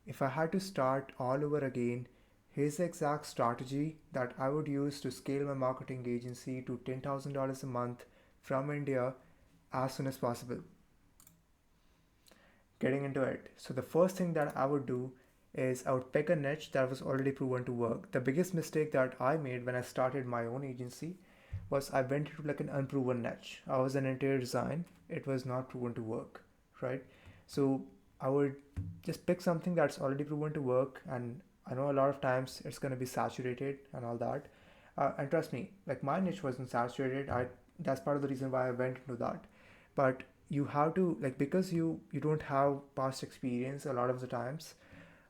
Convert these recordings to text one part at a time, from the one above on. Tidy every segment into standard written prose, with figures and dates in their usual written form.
if I had to start all over again, here's the exact strategy that I would use to scale my marketing agency to $10,000 a month from India as soon as possible. Getting into it. So, the first thing that I would do is I would pick a niche that was already proven to work. The biggest mistake that I made when I started my own agency was I went into like an unproven niche. I was in interior design, it was not proven to work, right? So, I would just pick something that's already proven to work, and I know a lot of times it's going to be saturated and all that. And trust me, like my niche wasn't saturated. I That's part of the reason why I went into that. But you have to, like, because you don't have past experience a lot of the times,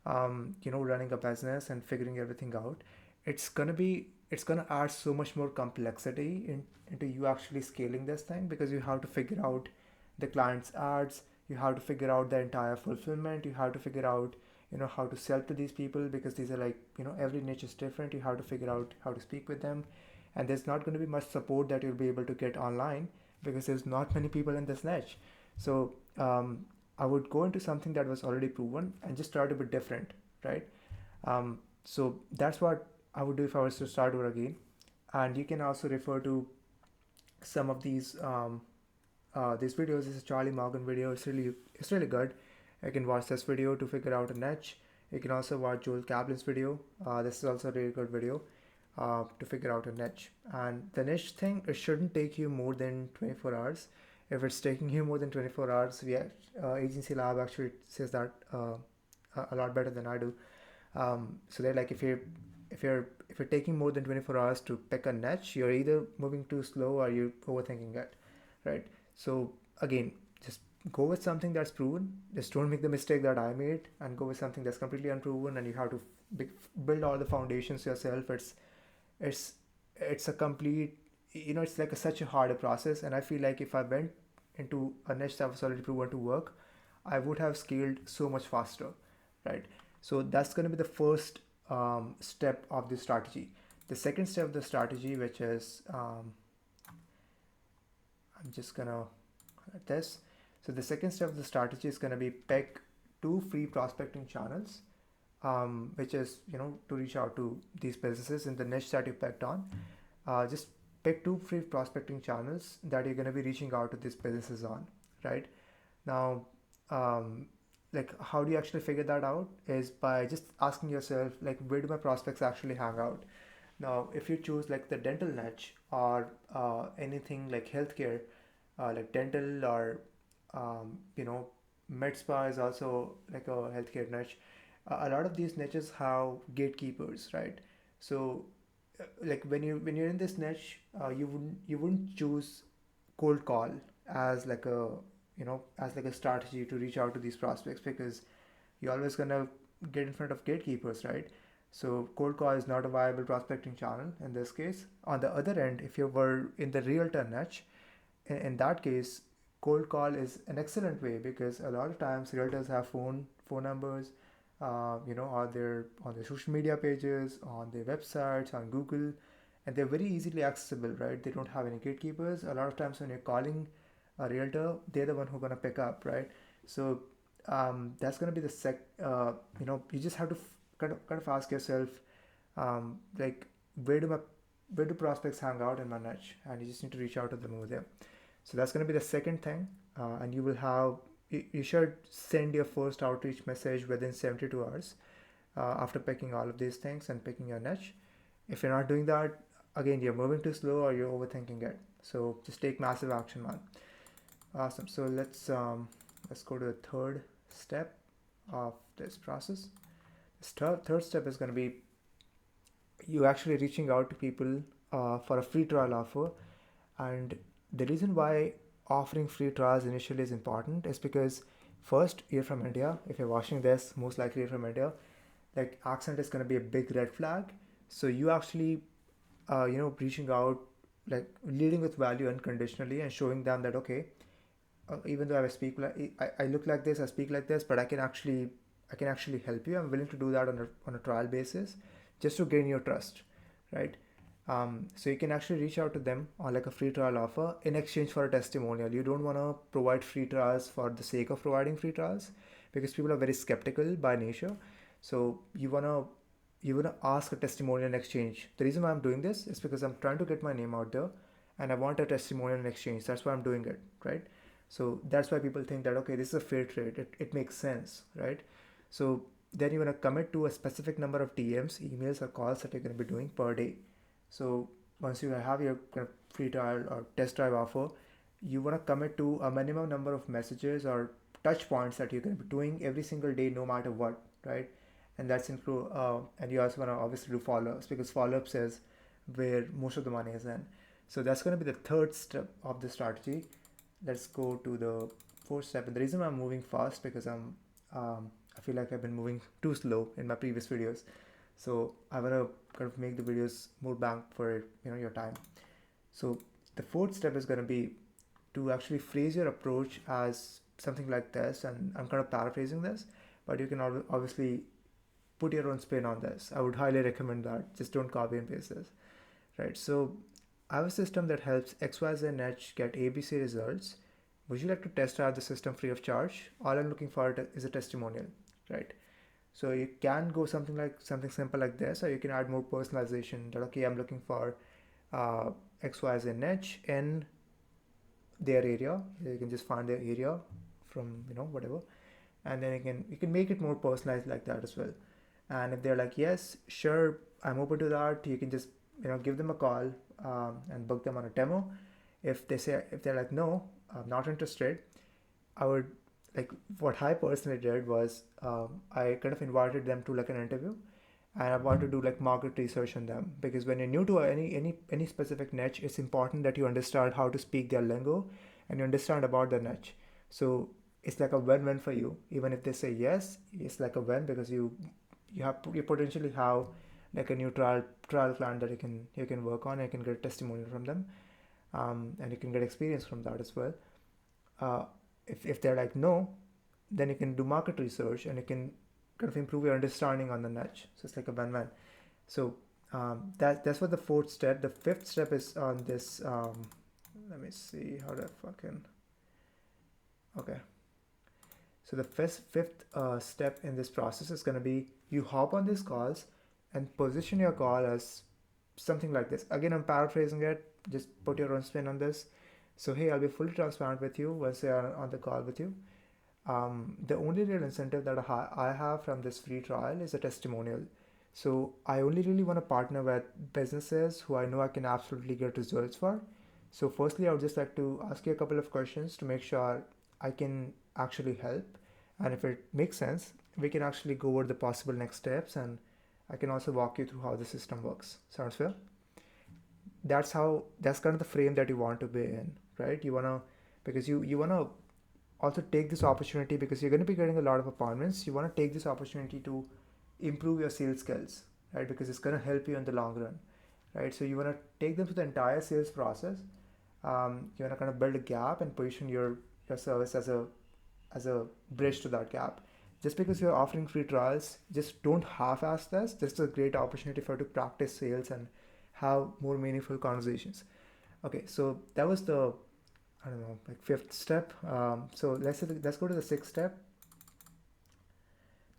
running a business and figuring everything out, it's gonna add so much more complexity into you actually scaling this thing, because you have to figure out the client's ads, you have to figure out the entire fulfillment, you have to figure out how to sell to these people, because these are like, every niche is different. You have to figure out how to speak with them, and there's not going to be much support that you'll be able to get online because there's not many people in this niche. So I would go into something that was already proven and just try to be different, right? So that's what I would do if I was to start over again. And you can also refer to some of these videos. This is Charlie Morgan video. It's really good. You can watch this video to figure out a niche. You can also watch Joel Kaplan's video. This is also a really good video to figure out a niche. And the niche thing, it shouldn't take you more than 24 hours. If it's taking you more than 24 hours, Agency Lab actually says that a lot better than I do. So they're like, if you're taking more than 24 hours to pick a niche, you're either moving too slow or you're overthinking it, right? So again, just go with something that's proven. Just don't make the mistake that I made and go with something that's completely unproven, and you have to build all the foundations yourself. It's it's a complete, it's like such a harder process. And I feel like if I went into a niche that was already proven to work, I would have scaled so much faster, right? So that's going to be the first step of the strategy. The second step of the strategy, which is I'm just gonna highlight this. So the second step of the strategy is going to be pick two free prospecting channels, which is to reach out to these businesses in the niche that you picked on. Just pick two free prospecting channels that you're going to be reaching out to these businesses on, right? Now, like, how do you actually figure that out is by just asking yourself, like, where do my prospects actually hang out? Now, if you choose like the dental niche, or anything like healthcare, like dental, or med spa is also like a healthcare niche. A lot of these niches have gatekeepers, right? So like when you're in this niche, you wouldn't choose cold call as like a strategy to reach out to these prospects, because you're always gonna get in front of gatekeepers, right? So cold call is not a viable prospecting channel in this case. On the other end, if you were in the realtor niche, in that case, cold call is an excellent way, because a lot of times realtors have phone numbers, on their social media pages, on their websites, on Google, and they're very easily accessible, right? They don't have any gatekeepers. A lot of times when you're calling a realtor, they're the one who's gonna pick up, right? So that's gonna be the you just have to kind of ask yourself, like, where do my where do prospects hang out in my niche, and you just need to reach out to them over there. So that's going to be the second thing, and you should send your first outreach message within 72 hours after picking all of these things and picking your niche. If you're not doing that, again, you're moving too slow or you're overthinking it. So just take massive action, man. Awesome. So let's go to the third step of this process. This third step is going to be you actually reaching out to people for a free trial offer. And the reason why offering free trials initially is important is because, first, you're from India. If you're watching this, most likely you're from India. Like, accent is going to be a big red flag. So you actually reaching out, like leading with value unconditionally and showing them that, okay, even though I look like this, I speak like this, but I can actually help you. I'm willing to do that on a trial basis, just to gain your trust, right? So you can actually reach out to them on like a free trial offer in exchange for a testimonial. You don't want to provide free trials for the sake of providing free trials, because people are very skeptical by nature. So you wanna ask a testimonial in exchange. The reason why I'm doing this is because I'm trying to get my name out there, and I want a testimonial in exchange. That's why I'm doing it, right? So that's why people think that okay, this is a fair trade. It makes sense, right? So then you want to commit to a specific number of TMs, emails, or calls that you're going to be doing per day. So once you have your kind of free trial or test drive offer, you want to commit to a minimum number of messages or touch points that you're going to be doing every single day, no matter what, right? And that's include, and you also want to obviously do follow-ups, because follow-ups is where most of the money is in. So that's going to be the third step of the strategy. Let's go to the fourth step. And the reason why I'm moving fast, because I feel like I've been moving too slow in my previous videos. So I want to kind of make the videos more bang for your time. So the fourth step is going to be to actually phrase your approach as something like this, and I'm kind of paraphrasing this, but you can obviously put your own spin on this. I would highly recommend that. Just don't copy and paste this, right? So I have a system that helps XYZ Niche get ABC results. Would you like to test out the system free of charge? All I'm looking for is a testimonial, right? So you can go something simple like this, or you can add more personalization. That okay, I'm looking for XYZ Niche in their area. You can just find their area from whatever, and then you can make it more personalized like that as well. And if they're like yes, sure, I'm open to that, you can just give them a call and book them on a demo. If they're like no, I'm not interested, I would like what I personally did was I kind of invited them to like an interview, and I want to do like market research on them, because when you're new to any specific niche, it's important that you understand how to speak their lingo and you understand about the niche. So it's like a win-win for you. Even if they say yes, it's like a win, because you potentially have like a new trial client that you can work on, and you can get testimonial from them, and you can get experience from that as well. If they're like no, then you can do market research and you can kind of improve your understanding on the niche. So it's like a win-win. So that's what the fourth step. The fifth step is on this. Let me see how do I fucking. Okay. So the fifth step in this process is going to be you hop on these calls and position your call as something like this. Again, I'm paraphrasing it. Just put your own spin on this. So hey, I'll be fully transparent with you once they are on the call with you. The only real incentive that I have from this free trial is a testimonial. So I only really want to partner with businesses who I know I can absolutely get results for. So firstly, I would just like to ask you a couple of questions to make sure I can actually help. And if it makes sense, we can actually go over the possible next steps, and I can also walk you through how the system works. Sounds fair? That's kind of the frame that you want to be in, right? Because you wanna also take this opportunity, because you're going to be getting a lot of appointments. You want to take this opportunity to improve your sales skills, right? Because it's going to help you in the long run, right? So you want to take them through the entire sales process. You want to kind of build a gap and position your service as a bridge to that gap. Just because you're offering free trials, just don't half-ass this. This is a great opportunity for you to practice sales and have more meaningful conversations. Okay, so that was the like fifth step. So let's go to the sixth step.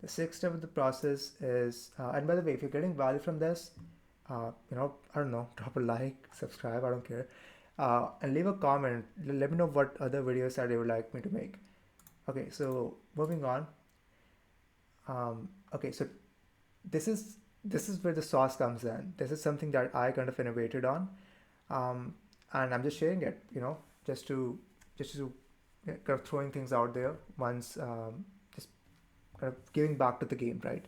The sixth step of the process is, and by the way, if you're getting value from this, I don't know, drop a like, subscribe, I don't care, and leave a comment. Let me know what other videos that you would like me to make. Okay, so moving on. Okay, so this is where the sauce comes in. This is something that I kind of innovated on, and I'm just sharing it. Just to kind of throwing things out there once, just kind of giving back to the game, right?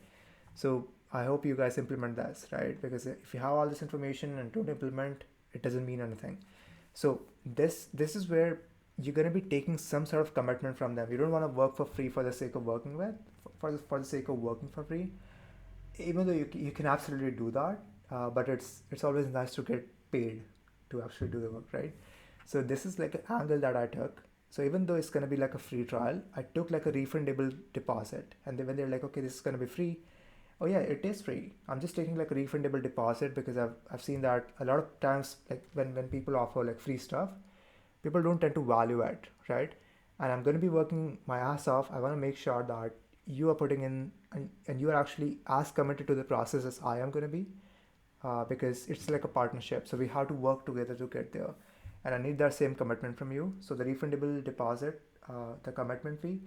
So I hope you guys implement this, right? Because if you have all this information and don't implement, it doesn't mean anything. So this is where you're going to be taking some sort of commitment from them. You don't want to work for free for the sake of working for the sake of working for free, even though you can absolutely do that, but it's always nice to get paid to actually do the work, right? So this is like an angle that I took. So even though it's going to be like a free trial, I took like a refundable deposit. And then when they're like, okay, this is going to be free. Oh yeah, it is free. I'm just taking like a refundable deposit, because I've seen that a lot of times, like when people offer like free stuff, people don't tend to value it, right? and I'm going to be working my ass off. I want to make sure that you are putting in and you are actually as committed to the process as I am going to be, because it's like a partnership. So we have to work together to get there. And I need that same commitment from you. So the refundable deposit, the commitment fee,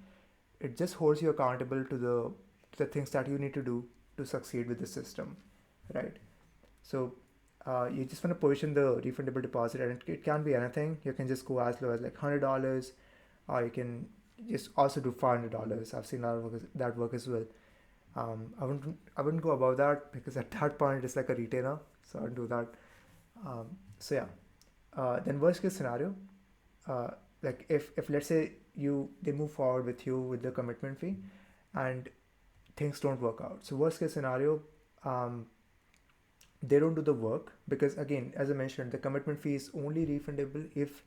it just holds you accountable to the things that you need to do to succeed with the system, right? So you just want to position the refundable deposit, and it can be anything. You can just go as low as like $100, or you can just also do $500. I've seen that work as well. I wouldn't go above that because at that point it's like a retainer, so I would do that. So yeah. Then worst case scenario, uh, like if let's say they move forward with you with the commitment fee, and things don't work out. So worst case scenario, um, they don't do the work, because again, as I mentioned, the commitment fee is only refundable if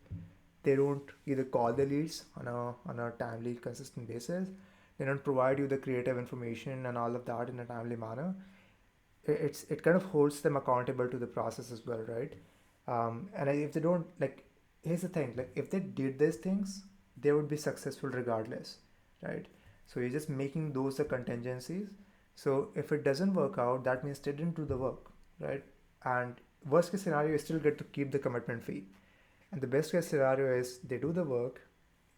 they don't either call the leads on a timely, consistent basis. They don't provide you the creative information and all of that in a timely manner. It kind of holds them accountable to the process as well, right? And if they don't, like, here's the thing, like if they did these things, they would be successful regardless, right? So you're just making those the contingencies. So if it doesn't work out, that means they didn't do the work, right? And worst case scenario, you still get to keep the commitment fee. And the best case scenario is they do the work,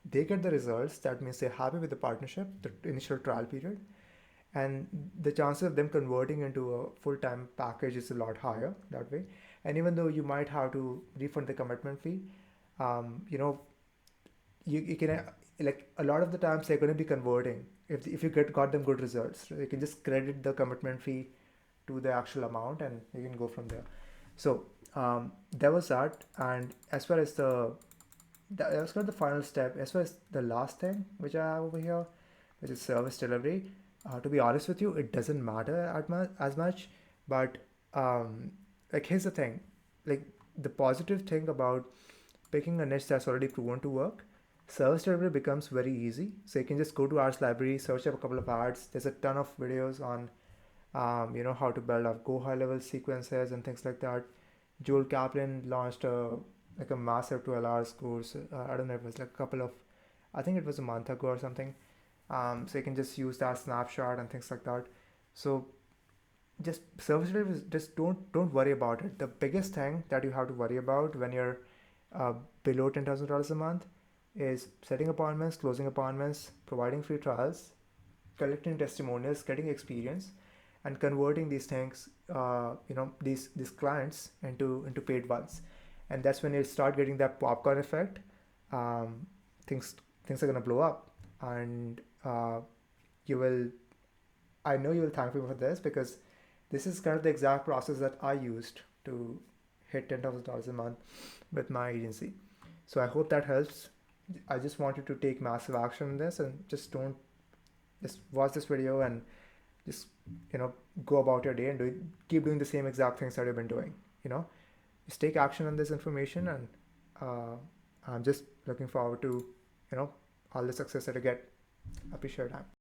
they get the results. That means they're happy with the partnership, the initial trial period, and the chances of them converting into a full-time package is a lot higher that way. And even though you might have to refund the commitment fee, um, you know you can, like, a lot of the times they're going to be converting if you got them good results. So you can just credit the commitment fee to the actual amount, and you can go from there. So there was that. And as far as that was kind of the final step. As far as the last thing which I have over here, which is service delivery, to be honest with you, it doesn't matter as much. But like, here's the thing, like, the positive thing about picking a niche that's already proven to work, service delivery becomes very easy. So you can just go to Arts Library, search up a couple of ads. There's a ton of videos on how to build up go high level sequences and things like that. Joel Kaplan launched a massive 12 hours course. I don't know, it was like a couple of, I think it was a month ago or something. So you can just use that snapshot and things like that. So just service delivery, just don't worry about it. The biggest thing that you have to worry about when you're below $10,000 a month is setting appointments, closing appointments, providing free trials, collecting testimonials, getting experience, and converting these things, these clients into paid ones. And that's when you start getting that popcorn effect. Um, things are gonna blow up, and you will. I know you will thank me for this, because this is kind of the exact process that I used to hit $10,000 a month with my agency. So I hope that helps. I just want you to take massive action on this, and just watch this video and just go about your day and keep doing the same exact things that you've been doing. Just take action on this information, and uh, I'm just looking forward to all the success that I get. I appreciate your time.